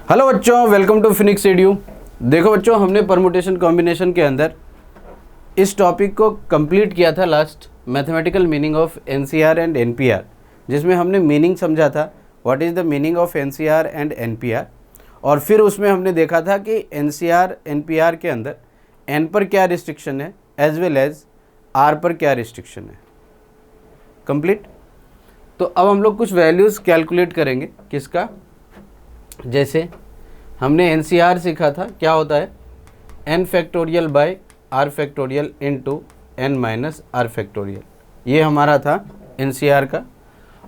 Hello बच्चों, welcome to Phoenix edu. देखो बच्चों, हमने परमुटेशन कॉम्बिनेशन के अंदर इस टॉपिक को कंप्लीट किया था last, mathematical meaning of NCR and NPR, जिसमें हमने मीनिंग समझा था, what is the meaning of NCR and NPR. और फिर उसमें हमने देखा था कि एनसीआर एनपीआर के अंदर एन पर क्या रिस्ट्रिक्शन है एज वेल एज आर पर क्या रिस्ट्रिक्शन है। कंप्लीट। तो अब हम लोग कुछ वैल्यूज़ कैलकुलेट करेंगे। किसका? जैसे हमने एनसीआर सीखा था, क्या होता है n factorial by are factorial into n minus are factorial, ये हमारा था एनसीआर का।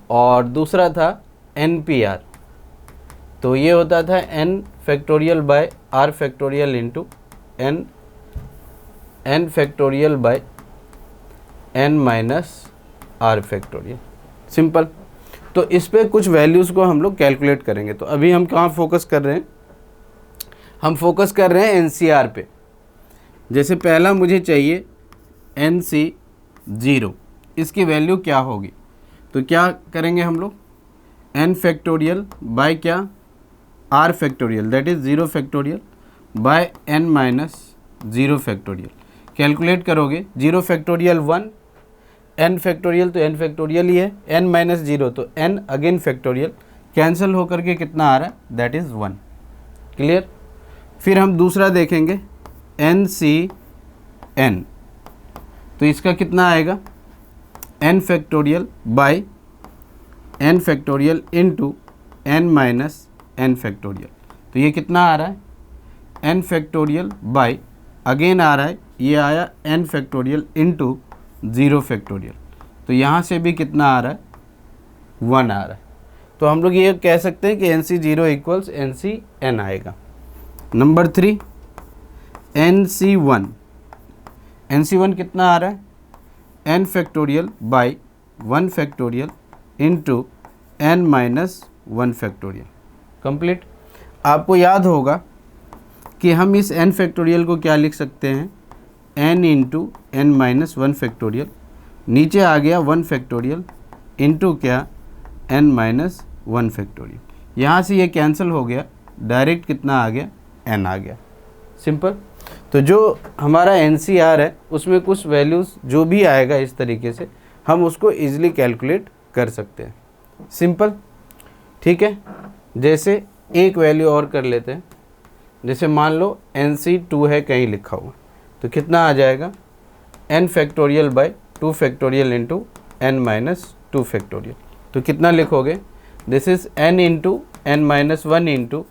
और दूसरा था एनपीआर, तो ये होता था n factorial by are factorial into n factorial by n minus are factorial. Simple. तो इस पे कुछ वैल्यूज़ को हम लोग कैलकुलेट करेंगे। तो अभी हम कहाँ फोकस कर रहे हैं? हम फोकस कर रहे हैं एनसीआर पे। जैसे पहला मुझे चाहिए NC0, इसकी वैल्यू क्या होगी? तो क्या करेंगे हम लोग? n फैक्टोरियल बाय क्या? r factorial, that is 0 factorial by n minus 0 factorial. Calculate करोगे 0 फैक्टोरियल 1, n फैक्टोरियल तो n फैक्टोरियल ही है, n माइनस 0 तो n अगेन फैक्टोरियल, कैंसिल होकर के कितना आ रहा है? That is 1। क्लियर? फिर हम दूसरा देखेंगे NCN, तो इसका कितना आएगा? n factorial by n factorial into n minus n factorial, तो ये कितना आ रहा है? n फैक्टोरियल बाय अगेन आ रहा है, ये आया n फैक्टोरियल इंटू 0 फैक्टोरियल, तो यहाँ से भी कितना आ रहा है? 1 आ रहा है। तो हम लोग ये कह सकते हैं कि NC0 इक्वल्स NCN आएगा। नंबर 3 NC1, NC1 कितना आ रहा है? n factorial bye 1 factorial into n minus 1 factorial. Complete. आपको याद होगा कि हम इस n फैक्टोरियल को क्या लिख सकते हैं? n into n minus 1 factorial, नीचे आ गया 1 फैक्टोरियल इंटू क्या? n minus 1 factorial. यहाँ से ये कैंसिल हो गया, डायरेक्ट कितना आ गया? n आ गया। सिंपल। तो जो हमारा NCR है उसमें कुछ वैल्यूज़ जो भी आएगा इस तरीके से हम उसको ईजिली कैलकुलेट कर सकते हैं। सिंपल। ठीक है। जैसे एक वैल्यू और कर लेते हैं। जैसे मान लो NC2 है कहीं लिखा हुआ, तो कितना आ जाएगा? n factorial bye 2 factorial into n minus 2 factorial, तो कितना लिखोगे? This is n into n minus 1 into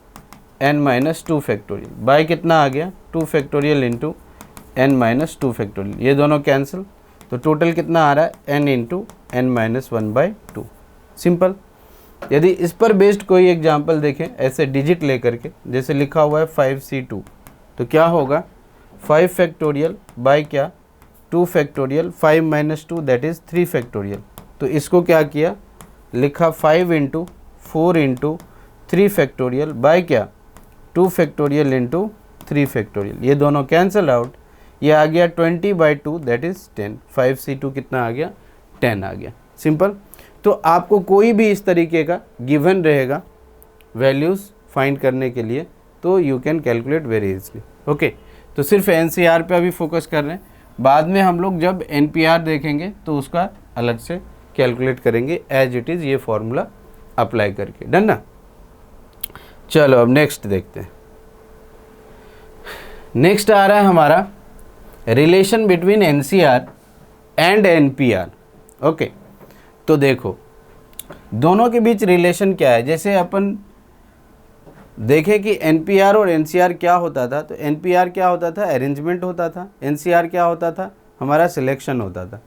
n minus 2 factorial by कितना आ गया? 2 factorial into n minus 2 factorial, ये दोनों कैंसिल, तो टोटल कितना आ रहा है? n into n minus 1 by 2। Simple. यदि इस पर बेस्ड कोई एग्जाम्पल देखें ऐसे डिजिट लेकर के, जैसे लिखा हुआ है 5C2, तो क्या होगा? 5 फैक्टोरियल बाय क्या? 2 factorial, 5 minus 2 that is 3 factorial, तो इसको क्या किया? लिखा 5 इंटू 4 इंटू 3 फैक्टोरियल बाय क्या? 2 फैक्टोरियल इंटू 3 फैक्टोरियल, ये दोनों कैंसिल आउट, ये आ गया 20 बाई 2 दैट इज़ 10। 5C2 कितना आ गया? 10 आ गया। सिंपल। तो आपको कोई भी इस तरीके का गिवन रहेगा वैल्यूज़ फाइंड करने के लिए, तो you can calculate very easily. Okay. तो सिर्फ NCR पे अभी फोकस कर रहे हैं, बाद में हम लोग जब NPR देखेंगे तो उसका अलग से कैलकुलेट करेंगे एज इट इज़, ये फॉर्मूला अप्लाई करके। डन ना? चलो अब नेक्स्ट देखते हैं। नेक्स्ट आ रहा है हमारा relation between NCR and NPR। Okay. तो देखो दोनों के बीच रिलेशन क्या है। जैसे अपन देखें कि NPR और NCR क्या होता था, तो NPR क्या होता था? अरेंजमेंट होता था। NCR क्या होता था? हमारा सिलेक्शन होता था।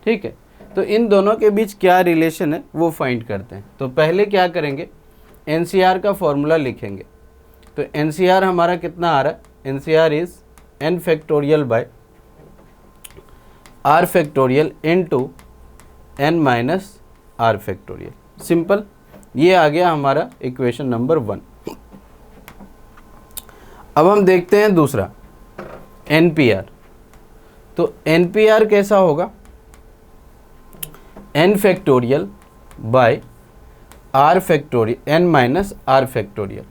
ठीक है। तो इन दोनों के बीच क्या रिलेशन है वो फाइंड करते हैं। तो पहले क्या करेंगे? NCR का फॉर्मूला लिखेंगे। तो NCR हमारा कितना आ रहा है? NCR is n factorial by r factorial into n minus r factorial. Simple. ये आ गया हमारा इक्वेशन नंबर 1। अब हम देखते हैं दूसरा NPR। तो NPR कैसा होगा? n factorial by r factorial n minus r factorial.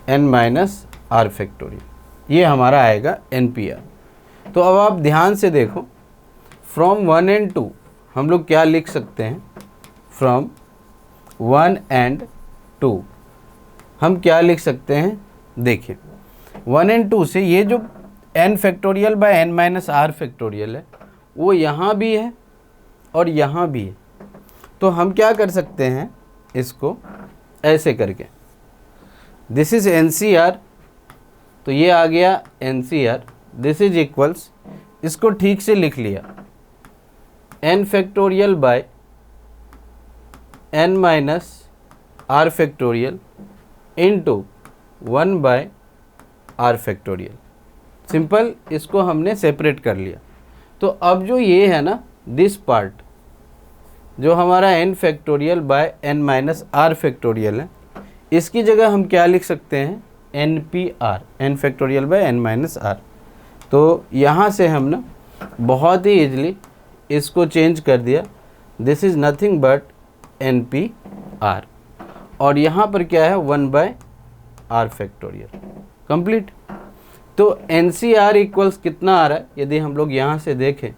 n minus are factorial, ये हमारा आएगा NPR। तो अब आप ध्यान से देखो, फ्रॉम 1 and 2 हम लोग क्या लिख सकते हैं, फ्रॉम 1 and 2 हम क्या लिख सकते हैं, देखिए 1 and 2 से ये जो n factorial by n minus are factorial है वो यहाँ भी है और यहाँ भी है। तो हम क्या कर सकते हैं, इसको ऐसे करके, दिस इज NCR, तो ये आ गया NCR, दिस इज इक्वल्स, इसको ठीक से लिख लिया n factorial by n minus are factorial into 1 by are factorial. Simple, इसको हमने सेपरेट कर लिया। तो अब जो ये है ना, दिस पार्ट जो हमारा n factorial by n minus are factorial है, इसकी जगह हम क्या लिख सकते हैं, NPR, n factorial by n minus R. तो यहाँ से हम ना बहुत ही ईजिली इसको चेंज कर दिया, this is nothing but NPR, और यहाँ पर क्या है, 1 बाय आर फैक्टोरियल, कंप्लीट। तो NCR इक्वल्स कितना आ रहा है, यदि हम लोग यहाँ से देखें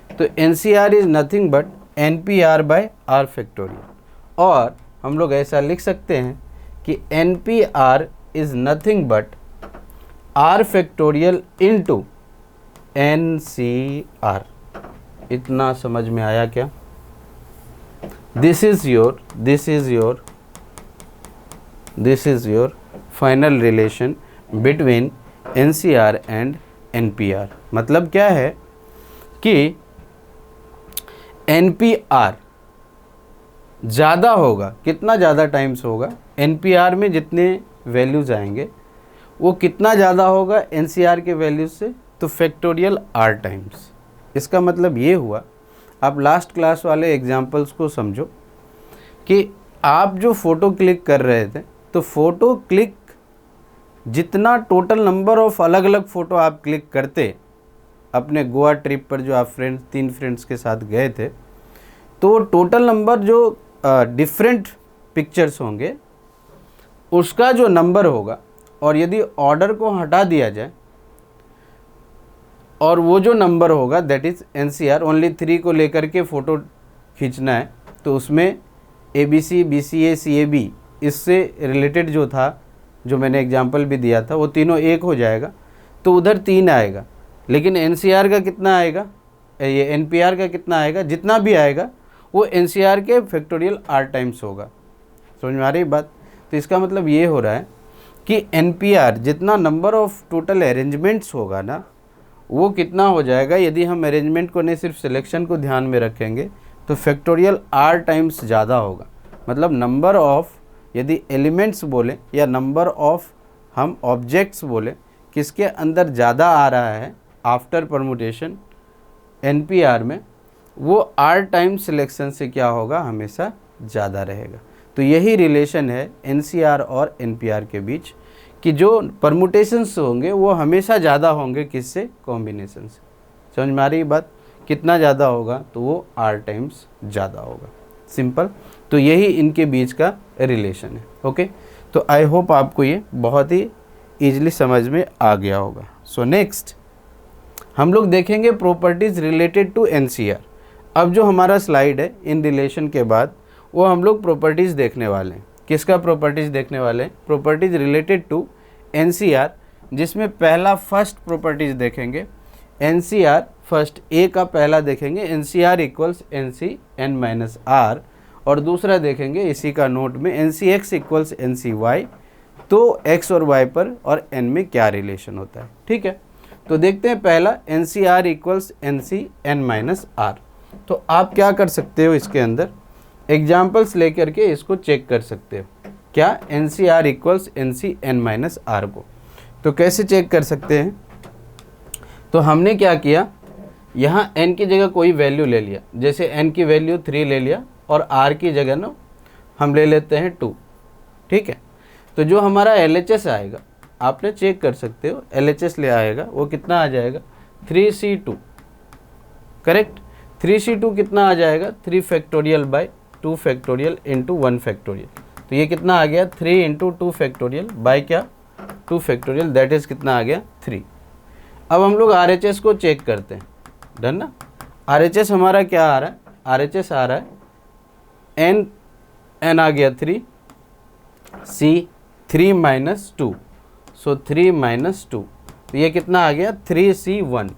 तो NCR is nothing but NPR by are factorial, और हम लोग ऐसा लिख सकते हैं कि NPR is nothing but R factorial into NCR। इतना समझ में आया क्या? This is your final relation between NCR and NPR। मतलब क्या है कि NPR ज़्यादा होगा, कितना ज़्यादा टाइम्स होगा, NPR में जितने वैल्यूज़ आएंगे वो कितना ज़्यादा होगा NCR के वैल्यूज़ से, तो फैक्टोरियल R टाइम्स। इसका मतलब ये हुआ, आप लास्ट क्लास वाले एग्जाम्पल्स को समझो कि आप जो फ़ोटो क्लिक कर रहे थे, तो फ़ोटो क्लिक जितना टोटल नंबर ऑफ अलग अलग फ़ोटो आप क्लिक करते अपने गोवा ट्रिप पर, जो आप 3 फ्रेंड्स के साथ गए थे, तो टोटल नंबर जो डिफरेंट पिक्चर्स होंगे उसका जो नंबर होगा, और यदि ऑर्डर को हटा दिया जाए और वो जो नंबर होगा दैट इज़ NCR, ओनली 3 को लेकर के फ़ोटो खींचना है, तो उसमें ABC, BCA, CAB इससे रिलेटेड जो था, जो मैंने एग्जांपल भी दिया था, वो तीनों एक हो जाएगा, तो उधर 3 आएगा। लेकिन NCR का कितना आएगा, ये NPR का कितना आएगा, जितना भी आएगा वो NCR के फैक्टोरियल R टाइम्स होगा। समझ में आ रही बात? तो इसका मतलब ये हो रहा है कि NPR जितना नंबर ऑफ टोटल अरेंजमेंट्स होगा ना, वो कितना हो जाएगा, यदि हम अरेंजमेंट को नहीं सिर्फ सिलेक्शन को ध्यान में रखेंगे, तो फैक्टोरियल R टाइम्स ज़्यादा होगा। मतलब नंबर ऑफ, यदि एलिमेंट्स बोले या नंबर ऑफ हम ऑब्जेक्ट्स बोले, किसके अंदर ज़्यादा आ रहा है आफ्टर परमुटेशन NPR में, वो R टाइम सिलेक्शन से क्या होगा, हमेशा ज़्यादा रहेगा। तो यही रिलेशन है NCR और NPR के बीच, कि जो परमुटेशंस होंगे वो हमेशा ज़्यादा होंगे किससे, कॉम्बिनेशन से। समझ में आ रही बात? कितना ज़्यादा होगा, तो वो R टाइम्स ज़्यादा होगा। सिंपल। तो यही इनके बीच का रिलेशन है। ओके, तो आई होप आपको ये बहुत ही ईजिली समझ में आ गया होगा। सो नेक्स्ट हम लोग देखेंगे प्रॉपर्टीज़ रिलेटेड टू NCR। अब जो हमारा स्लाइड है इन रिलेशन के बाद, वो हम लोग प्रॉपर्टीज़ देखने वाले हैं। किसका प्रॉपर्टीज़ देखने वाले हैं? प्रॉपर्टीज़ रिलेटेड टू NCR, जिसमें पहला फर्स्ट प्रॉपर्टीज़ देखेंगे NCR। फर्स्ट ए का पहला देखेंगे NCR equals NCN minus R, और दूसरा देखेंगे इसी का नोट में NCX इक्वल्स NCY। तो X और Y पर और N में क्या रिलेशन होता है, ठीक है। तो देखते हैं पहला NCR equals NCN minus R। तो आप क्या कर सकते हो, इसके अंदर एग्जाम्पल्स लेकर के इसको चेक कर सकते हो। क्या? NCR equals NCN minus R को। तो कैसे चेक कर सकते हैं? तो हमने क्या किया, यहाँ n की जगह कोई वैल्यू ले लिया, जैसे n की वैल्यू 3 ले लिया, और r की जगह ना हम ले लेते हैं 2, ठीक है। तो जो हमारा LHS आएगा, आपने चेक कर सकते हो, LHS ले आएगा, वो कितना आ जाएगा, 3C2, करेक्ट। 3C2 कितना आ जाएगा, 3 factorial by 2 factorial into 1 factorial. तो ये कितना आ गया, 3 इंटू 2 फैक्टोरियल बाय क्या, 2 फैक्टोरियल दैट इज़ कितना आ गया 3। अब हम लोग RHS को चेक करते हैं, डन ना। RHS हमारा क्या आ रहा है, RHS आ रहा है n आ गया 3, C 3 - 2, सो 3 - 2, तो ये कितना आ गया 3C1।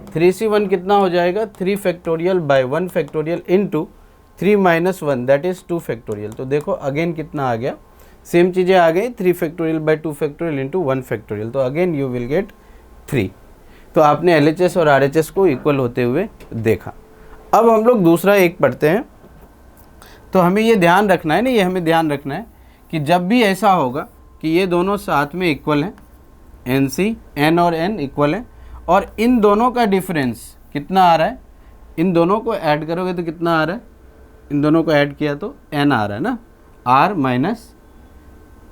3C1 कितना हो जाएगा 3 factorial by 1 factorial into 3 - 1 that is 2 factorial. तो देखो अगेन कितना आ गया, सेम चीज़ें आ गई, 3 factorial by 2 factorial into 1 factorial, तो अगेन यू विल गेट 3। तो आपने LHS और RHS को इक्वल होते हुए देखा। अब हम लोग दूसरा एक पढ़ते हैं। तो हमें ये ध्यान रखना है ना, ये हमें ध्यान रखना है कि जब भी ऐसा होगा कि ये दोनों साथ में इक्वल हैं, NC n और n इक्वल है, और इन दोनों का डिफरेंस कितना आ रहा है, इन दोनों को ऐड करोगे तो कितना आ रहा है, इन दोनों को ऐड किया तो n आ रहा है ना, r minus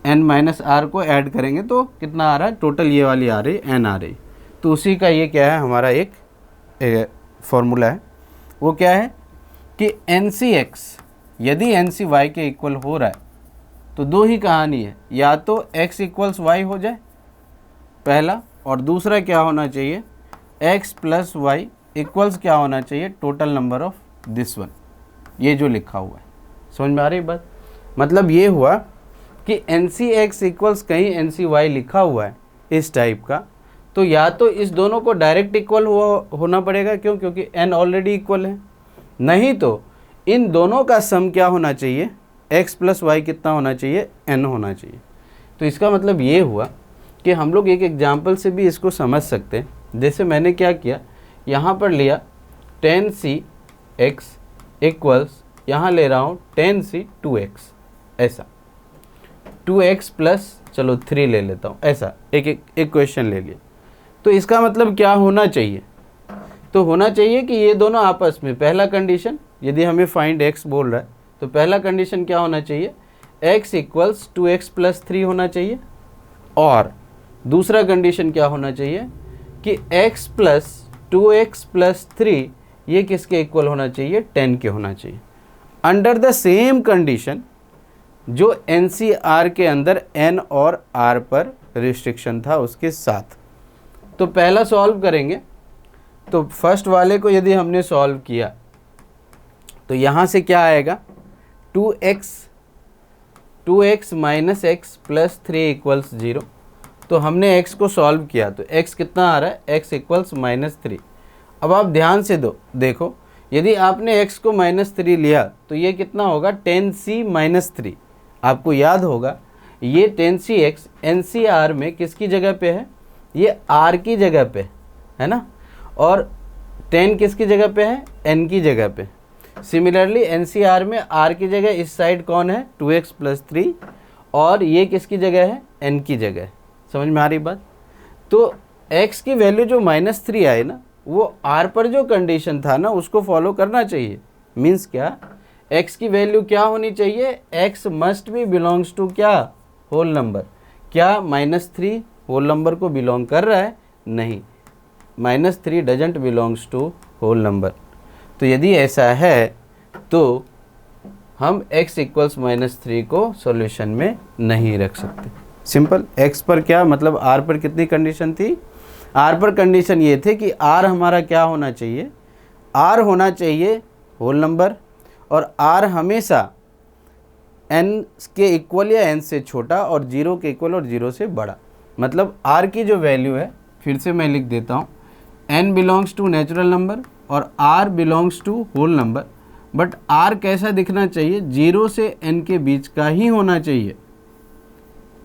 n minus r को ऐड करेंगे तो कितना आ रहा है, टोटल ये वाली आ रही n आ रही। तो उसी का ये क्या है, हमारा एक फॉर्मूला है, वो क्या है कि NCx यदि NCy के इक्वल हो रहा है तो दो ही कहानी है, या तो x इक्वल्स y हो जाए पहला, और दूसरा क्या होना चाहिए x प्लस वाई इक्वल्स क्या होना चाहिए, total number of this one, ये जो लिखा हुआ है। समझ में आ रही बात? मतलब ये हुआ कि NCx इक्वल्स कहीं NCy लिखा हुआ है इस टाइप का, तो या तो इस दोनों को डायरेक्ट इक्वल होना पड़ेगा, क्यों, क्योंकि n ऑलरेडी इक्वल है, नहीं तो इन दोनों का सम क्या होना चाहिए, x प्लस वाई कितना होना चाहिए, n होना चाहिए। तो इसका मतलब ये हुआ कि हम लोग एक एग्जाम्पल से भी इसको समझ सकते हैं। जैसे मैंने क्या किया, यहाँ पर लिया 10cx इक्वल्स, यहाँ ले रहा हूँ 10c 2x, ऐसा 2x प्लस चलो 3 ले लेता हूँ, ऐसा एक क्वेश्चन ले लिया। तो इसका मतलब क्या होना चाहिए, तो होना चाहिए कि ये दोनों आपस में, पहला कंडीशन यदि हमें फाइंड x बोल रहा है तो पहला कंडीशन क्या होना चाहिए, x इक्वल्स 2x प्लस 3 होना चाहिए, और दूसरा कंडीशन क्या होना चाहिए कि x प्लस 2x प्लस 3 ये किसके इक्वल होना चाहिए, 10 के होना चाहिए, अंडर द सेम कंडीशन जो NCR के अंदर n और r पर रिस्ट्रिक्शन था उसके साथ। तो पहला सॉल्व करेंगे, तो फर्स्ट वाले को यदि हमने सॉल्व किया तो यहाँ से क्या आएगा, 2x minus x plus 3 equals 0। तो हमने x को सॉल्व किया तो x कितना आ रहा है, x इक्वल्स -3। अब आप ध्यान से देखो, यदि आपने x को -3 लिया तो ये कितना होगा, 10c माइनस 3। आपको याद होगा ये 10cx NCR में किसकी जगह पे है, ये r की जगह पे है ना, और 10 किसकी जगह पे है, n की जगह पे। सिमिलरली NCR में r की जगह इस साइड कौन है, 2x प्लस 3, और ये किसकी जगह है, n की जगह है। समझ में आ रही बात? तो x की वैल्यू जो -3 आई ना, वो r पर जो कंडीशन था ना उसको फॉलो करना चाहिए। मीन्स क्या, x की वैल्यू क्या होनी चाहिए, x must be belongs to क्या, होल नंबर। क्या -3 होल नंबर को बिलोंग कर रहा है, नहीं, -3 doesn't belongs to whole number. तो यदि ऐसा है तो हम x इक्वल्स -3 को सॉल्यूशन में नहीं रख सकते। सिंपल। x पर क्या मतलब, r पर कितनी कंडीशन थी, r पर कंडीशन ये थे कि r हमारा क्या होना चाहिए, r होना चाहिए होल नंबर, और r हमेशा n के इक्वल या n से छोटा, और 0 के इक्वल और 0 से बड़ा। मतलब r की जो वैल्यू है, फिर से मैं लिख देता हूँ, n belongs to natural number और r belongs to whole number, but r कैसा दिखना चाहिए, 0 से n के बीच का ही होना चाहिए,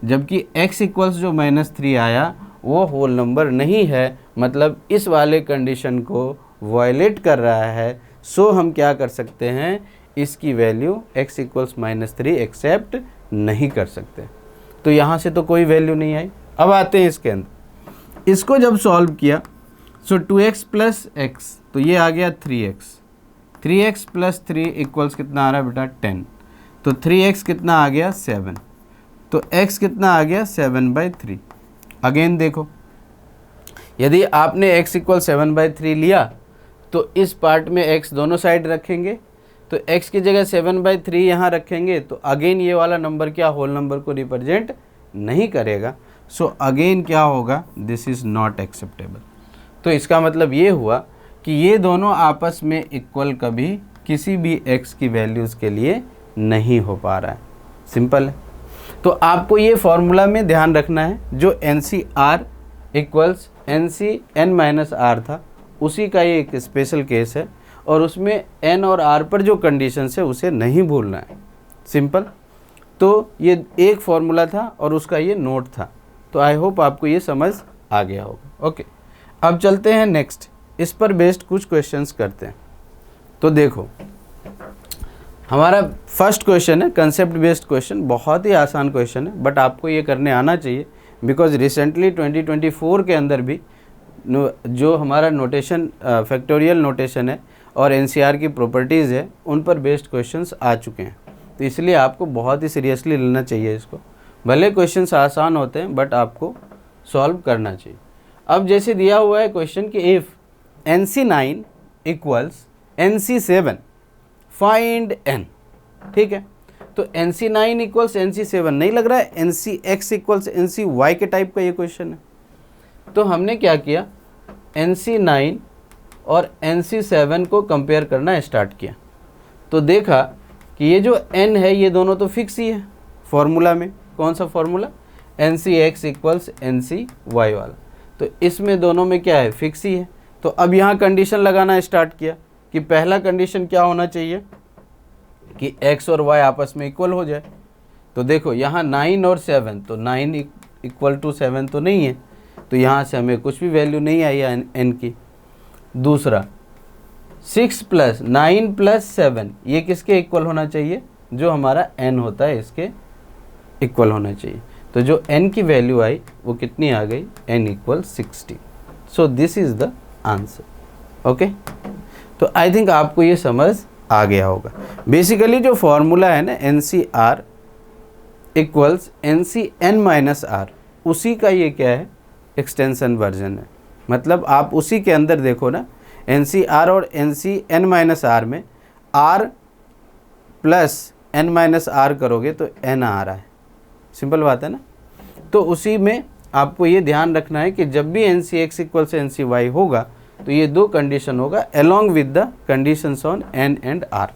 जबकि x इक्वल्स जो -3 आया वो होल नंबर नहीं है, मतलब इस वाले कंडीशन को वायलेट कर रहा है। सो हम क्या कर सकते हैं, इसकी वैल्यू x इक्वल्स -3 एक्सेप्ट नहीं कर सकते। तो यहाँ से तो कोई वैल्यू नहीं आई। अब आते हैं इसके अंदर, इसको जब सॉल्व किया सो 2x प्लस x, तो ये आ गया 3x प्लस 3 इक्वल्स कितना आ रहा है बेटा, 10। तो 3x कितना आ गया, 7। तो x कितना आ गया, 7/3। अगेन देखो, यदि आपने x इक्वल 7/3 लिया तो इस पार्ट में x दोनों साइड रखेंगे, तो x की जगह 7/3 यहाँ रखेंगे, तो अगेन ये वाला नंबर क्या होल नंबर को रिप्रेजेंट नहीं करेगा। सो अगेन क्या होगा, दिस इज़ नॉट एक्सेप्टेबल। तो इसका मतलब ये हुआ कि ये दोनों आपस में इक्वल कभी किसी भी x की वैल्यूज़ के लिए नहीं हो पा रहा है। सिंपल है। तो आपको ये फॉर्मूला में ध्यान रखना है, जो NCR equals NC n minus R था, उसी का ये एक स्पेशल केस है, और उसमें n और r पर जो कंडीशंस है उसे नहीं भूलना है। सिंपल। तो ये एक फॉर्मूला था और उसका ये नोट था। तो आई होप आपको ये समझ आ गया होगा। ओके, अब चलते हैं नेक्स्ट, इस पर बेस्ड कुछ क्वेश्चंस करते हैं। तो देखो, हमारा फर्स्ट क्वेश्चन है कंसेप्ट बेस्ड क्वेश्चन, बहुत ही आसान क्वेश्चन है, बट आपको ये करने आना चाहिए, बिकॉज रिसेंटली 2024 के अंदर भी जो हमारा नोटेशन फैक्टोरियल नोटेशन है और NCR की प्रॉपर्टीज़ है, उन पर बेस्ड क्वेश्चंस आ चुके हैं। तो इसलिए आपको बहुत ही सीरियसली लेना चाहिए इसको। भले क्वेश्चंस आसान होते हैं, बट आपको सॉल्व करना चाहिए। अब जैसे दिया हुआ है क्वेश्चन कि if NC9 equals NC7 find n, ठीक है। तो NC9 इक्वल्स NC7 नहीं लग रहा है, NCX इक्वल्स NCY के टाइप का ये क्वेश्चन है। तो हमने क्या किया, NC9 और NC7 को कंपेयर करना स्टार्ट किया। तो देखा कि ये जो n है ये दोनों तो फिक्स ही है फॉर्मूला में। कौन सा फॉर्मूला, NCX इक्वल्स NCY वाला। तो इसमें दोनों में क्या है, फिक्स ही है। तो अब यहाँ कंडीशन लगाना स्टार्ट किया कि पहला कंडीशन क्या होना चाहिए कि x और y आपस में इक्वल हो जाए। तो देखो यहाँ 9 और 7, तो 9 इक्वल टू 7 तो नहीं है, तो यहाँ से हमें कुछ भी वैल्यू नहीं आई है n की। दूसरा 6 प्लस 9 प्लस 7 ये किसके इक्वल होना चाहिए, जो हमारा n होता है इसके इक्वल होना चाहिए। तो जो n की वैल्यू आई वो कितनी आ गई, n equal 60। So this is the answer. Okay, तो आई थिंक आपको ये समझ आ गया होगा। बेसिकली जो फॉर्मूला है ना NCR equals NCn minus R, उसी का ये क्या है, एक्सटेंशन वर्जन है। मतलब आप उसी के अंदर देखो ना, NCR और NCn माइनस आर में r plus n minus R करोगे तो n आ रहा है। सिंपल बात है ना। तो उसी में आपको ये ध्यान रखना है कि जब भी NCX इक्वल से NCY होगा तो ये दो कंडीशन होगा along with the conditions on n and r।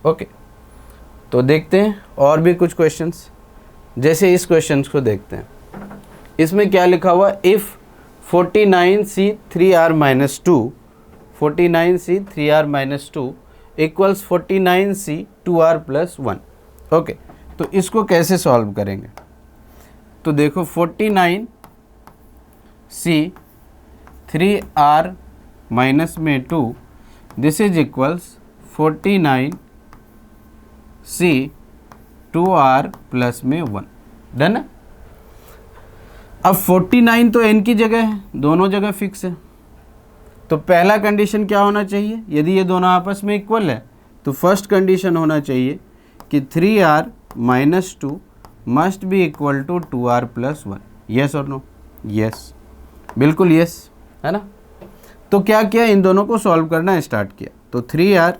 Okay, तो देखते हैं और भी कुछ क्वेश्चंस। जैसे इस क्वेश्चन को देखते हैं, इसमें क्या लिखा हुआ, if 49C 3r minus 2 49C 3r minus 2 equals 49C 2r plus 1। Okay, तो इसको कैसे सॉल्व करेंगे। तो देखो 49C 3r माइनस में 2 this is equals 49C 2r plus में 1। डन है। अब 49 तो n की जगह है, दोनों जगह फिक्स है। तो पहला कंडीशन क्या होना चाहिए, यदि ये दोनों आपस में इक्वल है तो फर्स्ट कंडीशन होना चाहिए कि 3r minus 2 must be equal to 2r plus 1। Yes और नो, येस, बिल्कुल येस है ना। तो क्या किया, इन दोनों को सॉल्व करना स्टार्ट किया। तो 3r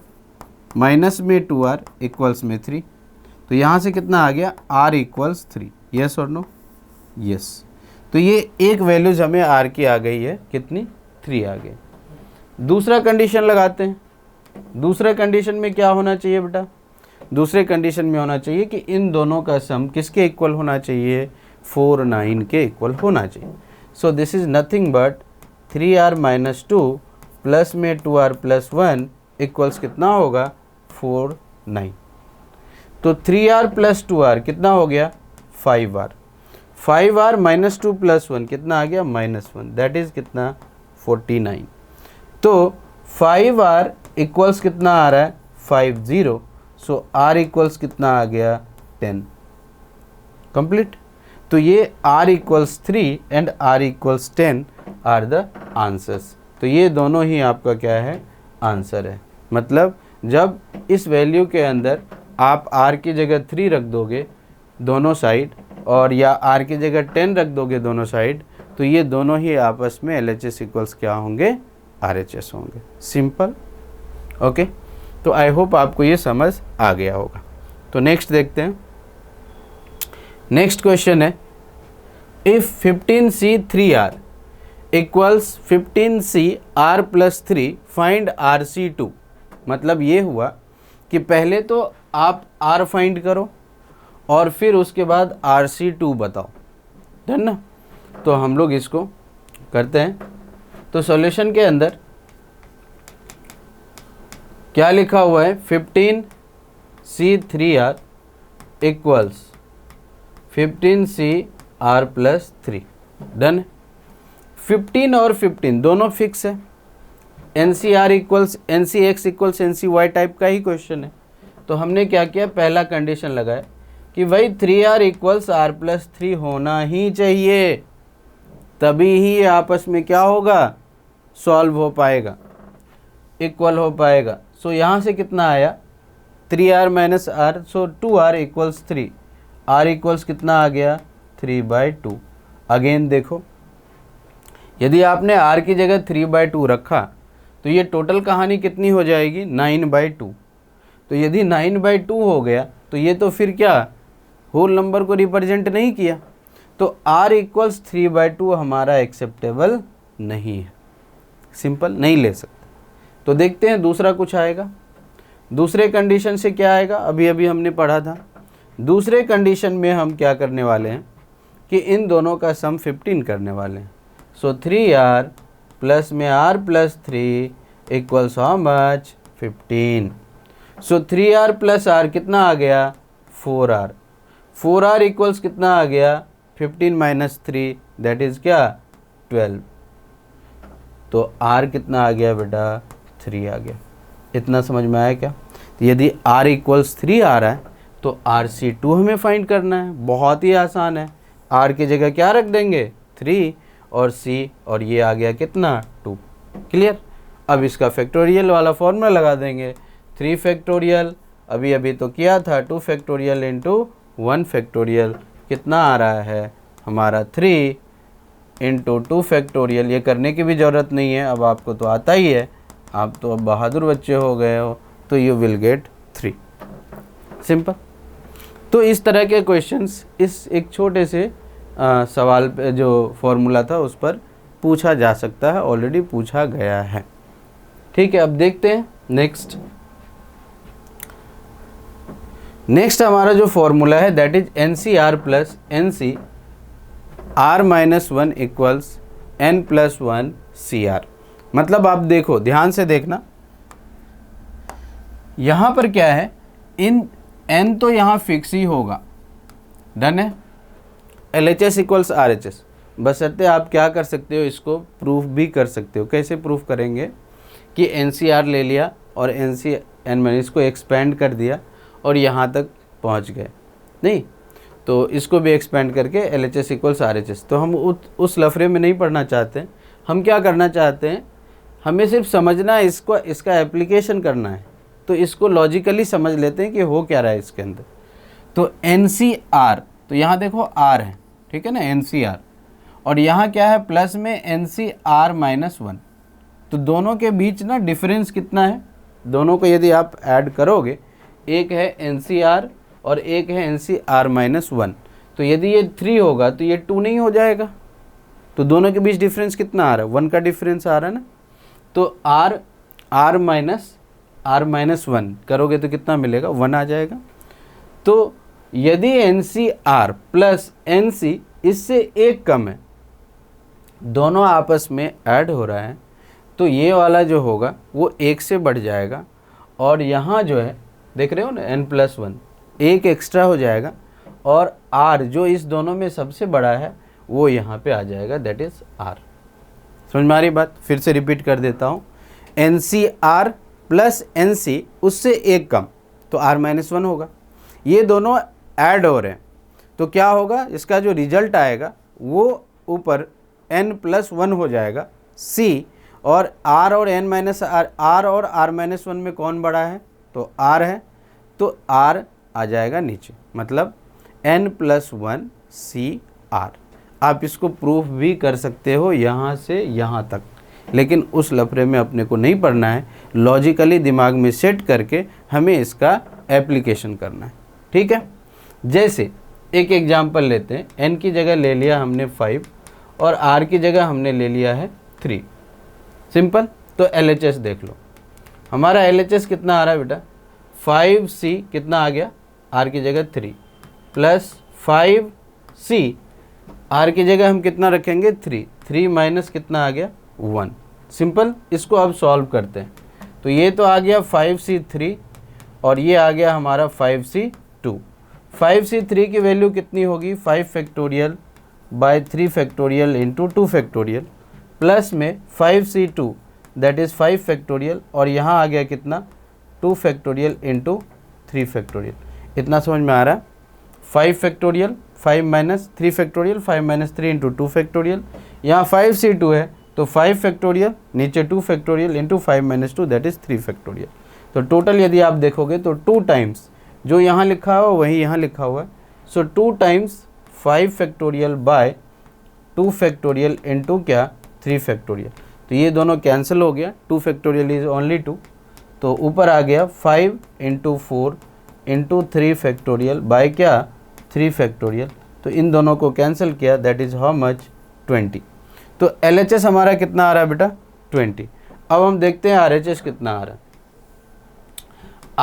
माइनस में 2r इक्वल्स में 3, तो यहाँ से कितना आ गया, r इक्वल्स 3। येस और नो, येस। तो ये एक वैल्यूज हमें r की आ गई है, कितनी, 3 आ गई। दूसरा कंडीशन लगाते हैं। दूसरे कंडीशन में क्या होना चाहिए बेटा, दूसरे कंडीशन में होना चाहिए कि इन दोनों का सम किसके इक्वल होना चाहिए, 4 9 के इक्वल होना चाहिए। So this is nothing but 3r minus 2 plus में 2r प्लस 1 इक्वल्स कितना होगा, 4 9। तो 3r प्लस 2r कितना हो गया, 5r। 5r माइनस 2 प्लस 1 कितना आ गया, माइनस 1, दैट इज़ कितना, 49। तो 5r इक्वल्स कितना आ रहा है, 50। सो r इक्वल्स कितना आ गया, 10। कंप्लीट। तो ये r equals 3 and r equals 10 are the answers. तो ये दोनों ही आपका क्या है, आंसर है। मतलब जब इस वैल्यू के अंदर आप r की जगह 3 रख दोगे दोनों साइड, और या r की जगह 10 रख दोगे दोनों साइड, तो ये दोनों ही आपस में LHS इक्वल्स क्या होंगे, RHS होंगे। सिंपल। ओके, तो आई होप आपको ये समझ आ गया होगा। तो नेक्स्ट देखते हैं। नेक्स्ट क्वेश्चन है if 15C 3R equals 15C R plus 3 find RC2। मतलब ये हुआ कि पहले तो आप R फाइंड करो और फिर उसके बाद RC2 बताओ, डन ना। तो हम लोग इसको करते हैं। तो सॉल्यूशन के अंदर क्या लिखा हुआ है, 15C 3R equals 15C R plus 3, done. 15 और 15 दोनों फिक्स है। NCR equals NCX equals NCY type का ही क्वेश्चन है। तो हमने क्या किया, पहला कंडीशन लगाया कि भाई 3R इक्वल्स R प्लस 3 होना ही चाहिए, तभी ही ये आपस में क्या होगा, सॉल्व हो पाएगा, इक्वल हो पाएगा। सो यहाँ से कितना आया, 3R माइनस R, सो 2R इक्वल्स 3, R इक्वल्स कितना आ गया, 3/2। अगेन देखो, यदि आपने R की जगह 3/2 रखा तो ये टोटल कहानी कितनी हो जाएगी, 9/2। तो यदि 9/2 हो गया तो ये तो फिर क्या, होल नंबर को रिप्रेजेंट नहीं किया। तो R इक्वल्स 3/2 हमारा एक्सेप्टेबल नहीं है, सिंपल नहीं ले सकते। तो देखते हैं दूसरा कुछ आएगा। दूसरे कंडीशन से क्या आएगा, अभी अभी हमने पढ़ा था। दूसरे कंडीशन में हम क्या करने वाले हैं कि इन दोनों का सम 15 करने वाले हैं। सो 3R प्लस में R plus 3 equals how much, 15। So 3R plus R कितना आ गया, 4R। 4R इक्वल्स कितना आ गया, 15 माइनस 3 दैट इज़ क्या, 12। तो R कितना आ गया बेटा, 3 आ गया। इतना समझ में आया क्या। तो यदि R इक्वल्स 3 आ रहा है तो RC2 हमें फाइंड करना है। बहुत ही आसान है, R की जगह क्या रख देंगे, 3 और C, और ये आ गया कितना, 2। क्लियर। अब इसका फैक्टोरियल वाला फॉर्मूला लगा देंगे, 3 फैक्टोरियल, अभी अभी तो किया था, 2 फैक्टोरियल इंटू 1 फैक्टोरियल, कितना आ रहा है हमारा, 3 इंटू 2 फैक्टोरियल। ये करने की भी ज़रूरत नहीं है, अब आपको तो आता ही है, आप तो अब बहादुर बच्चे हो गए हो। तो यू विल गेट 3, सिंपल। तो इस तरह के क्वेश्चंस इस एक छोटे से सवाल पे जो फॉर्मूला था उस पर पूछा जा सकता है, ऑलरेडी पूछा गया है। ठीक है, अब देखते हैं नेक्स्ट हमारा जो फॉर्मूला है that is NCR plus NC R minus 1 equals N plus 1 CR। मतलब आप देखो, ध्यान से देखना, यहाँ पर क्या है, इन N तो यहाँ फिक्स ही होगा, डन है। LHS इक्वल्स RHS, बशर्ते आप क्या कर सकते हो, इसको प्रूफ भी कर सकते हो। कैसे प्रूफ करेंगे कि NCR ले लिया और NCN मैंने इसको एक्सपेंड कर दिया और यहाँ तक पहुँच गए, नहीं तो इसको भी एक्सपेंड करके LHS इक्वल्स RHS। तो हम उस लफड़े में नहीं पढ़ना चाहते हैं, हम क्या करना चाहते हैं, हमें सिर्फ समझना है, इसका एप्लीकेशन करना है। तो इसको लॉजिकली समझ लेते हैं कि हो क्या रहा है इसके अंदर। तो NCR, तो यहाँ देखो R है, ठीक है ना, NCR, और यहाँ क्या है, प्लस में NCR माइनस 1। तो दोनों के बीच ना डिफरेंस कितना है, दोनों को यदि आप ऐड करोगे, एक है NCR और एक है NCR माइनस 1। तो यदि ये 3 होगा तो ये 2 नहीं हो जाएगा। तो दोनों के बीच डिफरेंस कितना आ रहा है, 1 का डिफरेंस आ रहा है ना। तो R माइनस 1 करोगे तो कितना मिलेगा, 1 आ जाएगा। तो यदि NCR प्लस NC इससे एक कम है, दोनों आपस में ऐड हो रहा है, तो ये वाला जो होगा वो 1 से बढ़ जाएगा, और यहाँ जो है देख रहे हो ना, N प्लस 1 एक एक्स्ट्रा हो जाएगा, और R जो इस दोनों में सबसे बड़ा है वो यहाँ पे आ जाएगा, दैट इज़ R। समझ में आ रही बात, फिर से रिपीट कर देता हूँ, NCR प्लस NC उससे एक कम, तो R माइनस 1 होगा। ये दोनों ऐड हो रहे हैं, तो क्या होगा, इसका जो रिजल्ट आएगा वो ऊपर N प्लस 1 हो जाएगा C, और R और N माइनस R और R माइनस 1 में कौन बड़ा है, तो R है, तो R आ जाएगा नीचे, मतलब N प्लस 1 CR। आप इसको प्रूफ भी कर सकते हो यहाँ से यहाँ तक, लेकिन उस लफड़े में अपने को नहीं पढ़ना है, लॉजिकली दिमाग में सेट करके हमें इसका एप्लीकेशन करना है। ठीक है, जैसे एक एग्जाम्पल लेते हैं। n की जगह ले लिया हमने 5 और r की जगह हमने ले लिया है 3। सिंपल। तो LHS देख लो, हमारा LHS कितना आ रहा है बेटा, 5c कितना आ गया, r की जगह 3 प्लस 5c, r की जगह हम कितना रखेंगे 3 माइनस कितना आ गया 1। सिंपल। इसको अब सॉल्व करते हैं। तो ये तो आ गया 5c3 और ये आ गया हमारा 5c2। 5c3 की वैल्यू कितनी होगी, 5 factorial by 3 factorial into 2 factorial plus में 5c2 दैट इज़ 5 फैक्टोरियल और यहाँ आ गया कितना 2 फैक्टोरियल इंटू 3 फैक्टोरियल। इतना समझ में आ रहा है। 5 factorial 5 minus 3 factorial 5 minus 3 into 2 factorial, यहाँ 5c2 है तो 5 फैक्टोरियल नीचे 2 factorial into 5 minus 2 that is 3 factorial. तो टोटल यदि आप देखोगे तो 2 टाइम्स जो यहाँ लिखा हुआ वही यहाँ लिखा हुआ है। सो 2 times 5 factorial by 2 factorial into क्या 3 फैक्टोरियल। तो ये दोनों कैंसिल हो गया, 2 फैक्टोरियल इज ओनली 2, तो ऊपर आ गया 5 इंटू 4 इंटू 3 फैक्टोरियल बाय क्या 3 फैक्टोरियल। तो इन दोनों को कैंसिल किया दैट इज़ हाउ मच 20। तो LHS हमारा कितना आ रहा है बेटा 20। अब हम देखते हैं RHS कितना आ रहा है।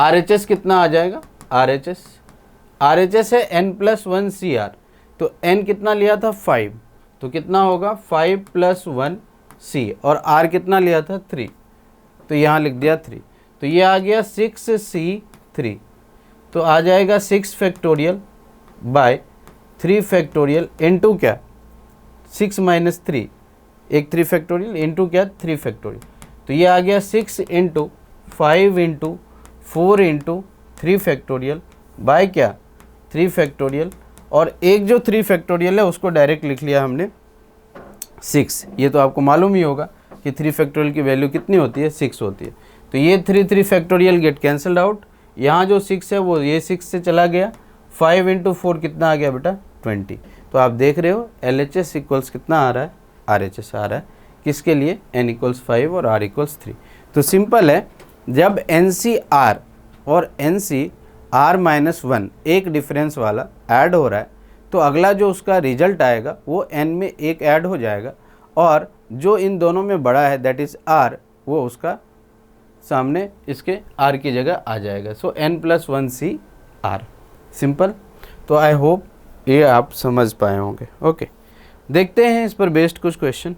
RHS कितना आ जाएगा, RHS है n+1 CR। तो n कितना लिया था 5, तो कितना होगा 5 + 1 C और R कितना लिया था 3, तो यहाँ लिख दिया 3। तो ये आ गया 6C3, तो आ जाएगा 6 फैक्टोरियल बाय 3 फैक्टोरियल इंटू क्या 6 माइनस 3 एक 3 फैक्टोरियल इंटू क्या 3 फैक्टोरियल। तो ये आ गया 6 into 5 into 4 into 3 factorial by क्या 3 फैक्टोरियल, और एक जो 3 फैक्टोरियल है उसको डायरेक्ट लिख लिया हमने 6। ये तो आपको मालूम ही होगा कि 3 फैक्टोरियल की वैल्यू कितनी होती है 6 होती है। तो ये 3 फैक्टोरियल गेट कैंसल्ड आउट, यहाँ जो 6 है वो ये 6 से चला गया, 5 इंटू 4 कितना आ गया बेटा 20। तो आप देख रहे हो LHS इक्वल्स कितना आ रहा है, RHS आ रहा है किसके लिए, n = 5 और r = 3। तो सिंपल है, जब NCR और NCR-1 एक डिफरेंस वाला ऐड हो रहा है तो अगला जो उसका रिजल्ट आएगा वो n में एक ऐड हो जाएगा और जो इन दोनों में बड़ा है दैट इज़ r, वो उसका सामने इसके r की जगह आ जाएगा। सो n+1 CR। सिंपल। तो आई होप ये आप समझ पाए होंगे। ओके, देखते हैं इस पर बेस्ड कुछ क्वेश्चन।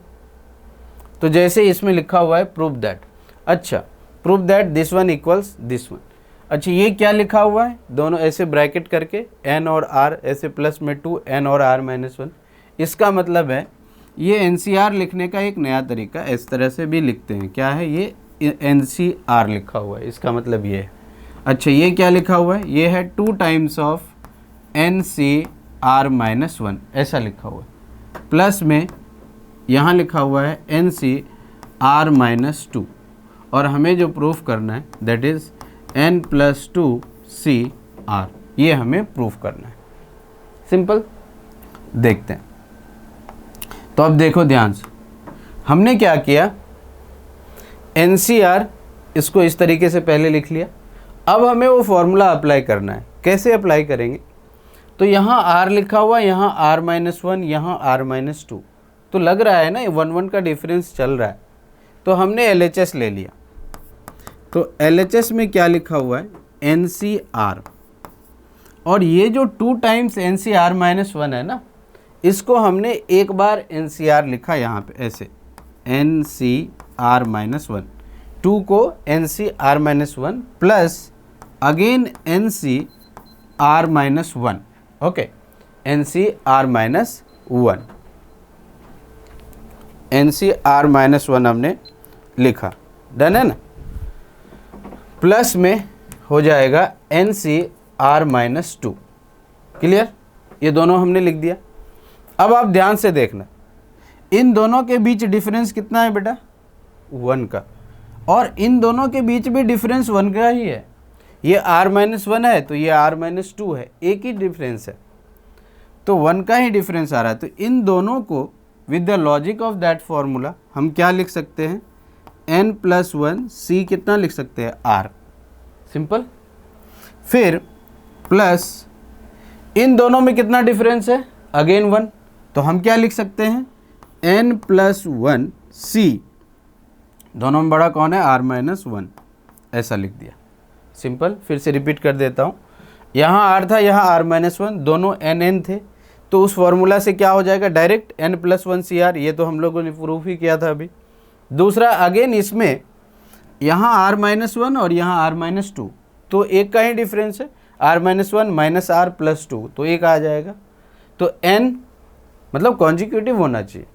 तो जैसे इसमें लिखा हुआ है प्रूव दैट, अच्छा prove that this one equals this one. अच्छा ये क्या लिखा हुआ है, दोनों ऐसे ब्रैकेट करके n और r ऐसे प्लस में 2 n और r-1। इसका मतलब है ये NCR लिखने का एक नया तरीका, इस तरह से भी लिखते हैं। क्या है ये NCR लिखा हुआ है, इसका मतलब ये है। अच्छा ये क्या लिखा हुआ है, ये है 2 टाइम्स ऑफ NCR-1 ऐसा लिखा हुआ है, प्लस में यहाँ लिखा हुआ है NCR-2 और हमें जो प्रूफ करना है दैट इज़ n+2 CR, ये हमें प्रूफ करना है। सिंपल। देखते हैं। तो अब देखो ध्यान से, हमने क्या किया, NCR इसको इस तरीके से पहले लिख लिया। अब हमें वो फॉर्मूला अप्लाई करना है। कैसे अप्लाई करेंगे, तो यहाँ R लिखा हुआ, यहाँ r-1, यहाँ r-2, तो लग रहा है ना 1 का डिफरेंस चल रहा है। तो हमने LHS ले लिया। तो LHS में क्या लिखा हुआ है NCR, और ये जो 2 टाइम्स NCR-1 है ना, इसको हमने एक बार NCR लिखा यहाँ पे ऐसे NCR-1, 2 को NCR-1 plus again NCR-1। Okay, NCR-1 हमने लिखा, डन है ना। प्लस में हो जाएगा NCR-2। क्लियर, ये दोनों हमने लिख दिया। अब आप ध्यान से देखना, इन दोनों के बीच डिफरेंस कितना है बेटा 1 का, और इन दोनों के बीच भी डिफरेंस 1 का ही है। ये r-1 है तो ये r-2 है, एक ही डिफरेंस है, तो 1 का ही डिफरेंस आ रहा है। तो इन दोनों को with the logic of that formula हम क्या लिख सकते हैं, n+1 C कितना लिख सकते हैं R। सिंपल। फिर प्लस इन दोनों में कितना डिफरेंस है, अगेन 1, तो हम क्या लिख सकते हैं, n+1 c, दोनों में बड़ा कौन है, r-1, ऐसा लिख दिया, सिंपल। फिर से रिपीट कर देता हूँ, यहाँ r था, यहाँ r-1, दोनों n थे, तो उस फॉर्मूला से क्या हो जाएगा, डायरेक्ट n+1 cr, ये तो हम लोगों ने प्रूफ ही किया था अभी। दूसरा अगेन इसमें यहाँ r-1 और यहाँ r-2, तो एक का ही डिफरेंस है, r-1 माइनस r+2, तो एक आ जाएगा। तो n मतलब कॉन्जिक्यूटिव होना चाहिए,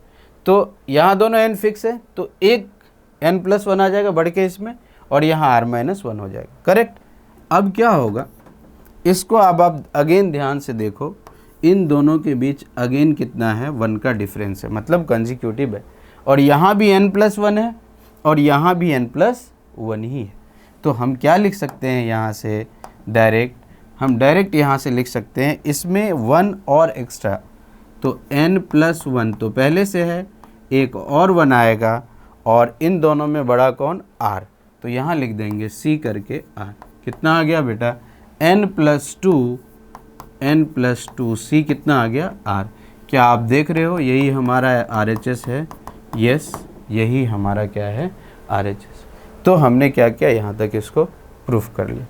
तो यहाँ दोनों n फिक्स है, तो एक n+1 आ जाएगा बढ़ के इसमें, और यहाँ r-1 हो जाएगा, करेक्ट। अब क्या होगा, इसको अब आप अगेन ध्यान से देखो, इन दोनों के बीच अगेन कितना है, 1 का डिफरेंस है, मतलब कॉन्जिक्यूटिव है, और यहाँ भी n+1 है और यहाँ भी n+1 ही है। तो हम क्या लिख सकते हैं यहाँ से, हम डायरेक्ट यहाँ से लिख सकते हैं, इसमें 1 और एक्स्ट्रा, तो n+1 तो पहले से है, एक और 1 आएगा, और इन दोनों में बड़ा कौन, r, तो यहाँ लिख देंगे c करके r। कितना आ गया बेटा, n+2 c कितना आ गया, r। क्या आप देख रहे हो, यही हमारा RHS है, यस यही हमारा क्या है, RHS। तो हमने क्या किया, यहाँ तक इसको प्रूफ कर लिया,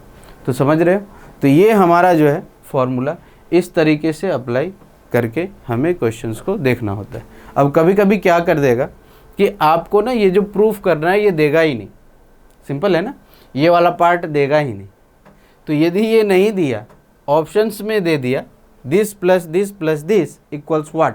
तो समझ रहे हो। तो ये हमारा जो है फॉर्मूला इस तरीके से अप्लाई करके हमें क्वेश्चंस को देखना होता है। अब कभी कभी क्या कर देगा कि आपको ना ये जो प्रूफ करना है ये देगा ही नहीं, सिंपल है ना, ये वाला पार्ट देगा ही नहीं। तो यदि ये नहीं दिया, ऑप्शंस में दे दिया this plus this plus this equals what,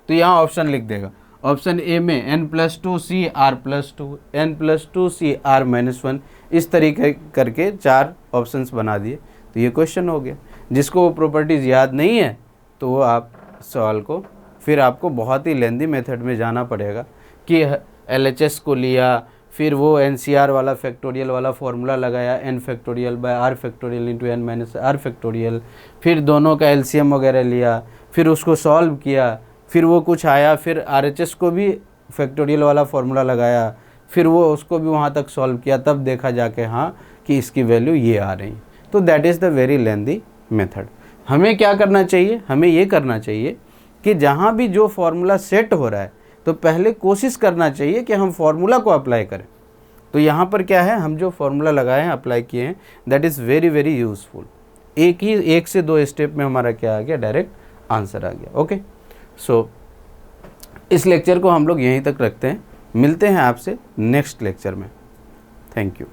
तो यहाँ ऑप्शन लिख देगा। ऑप्शन ए में n+2 c r+2, n+2 c r-1, इस तरीके करके 4 ऑप्शंस बना दिए, तो ये क्वेश्चन हो गया। जिसको वो प्रॉपर्टीज़ याद नहीं है तो वो आप सवाल को फिर आपको बहुत ही लेंदी मेथड में जाना पड़ेगा कि LHS को लिया, फिर वो NCR वाला फैक्टोरियल वाला फॉर्मूला लगाया, n⁻r⁴ इंटू n-r⁴, फिर दोनों का LCM वगैरह लिया, फिर उसको सॉल्व किया, फिर वो कुछ आया, फिर RHS को भी फैक्टोरियल वाला फॉर्मूला लगाया, फिर वो उसको भी वहाँ तक सॉल्व किया, तब देखा जाके हाँ कि इसकी वैल्यू ये आ रही। तो that is the very lengthy method. हमें क्या करना चाहिए, हमें ये करना चाहिए कि जहाँ भी जो फॉर्मूला सेट हो रहा है तो पहले कोशिश करना चाहिए कि हम फॉर्मूला को अप्लाई करें। तो यहाँ पर क्या है, हम जो फॉर्मूला लगाए हैं, अप्लाई किए हैं, that is very very useful. एक से 2 स्टेप में हमारा क्या आ गया, डायरेक्ट आंसर आ गया। ओके, सो इस लेक्चर को हम लोग यहीं तक रखते हैं, मिलते हैं आपसे नेक्स्ट लेक्चर में। Thank you.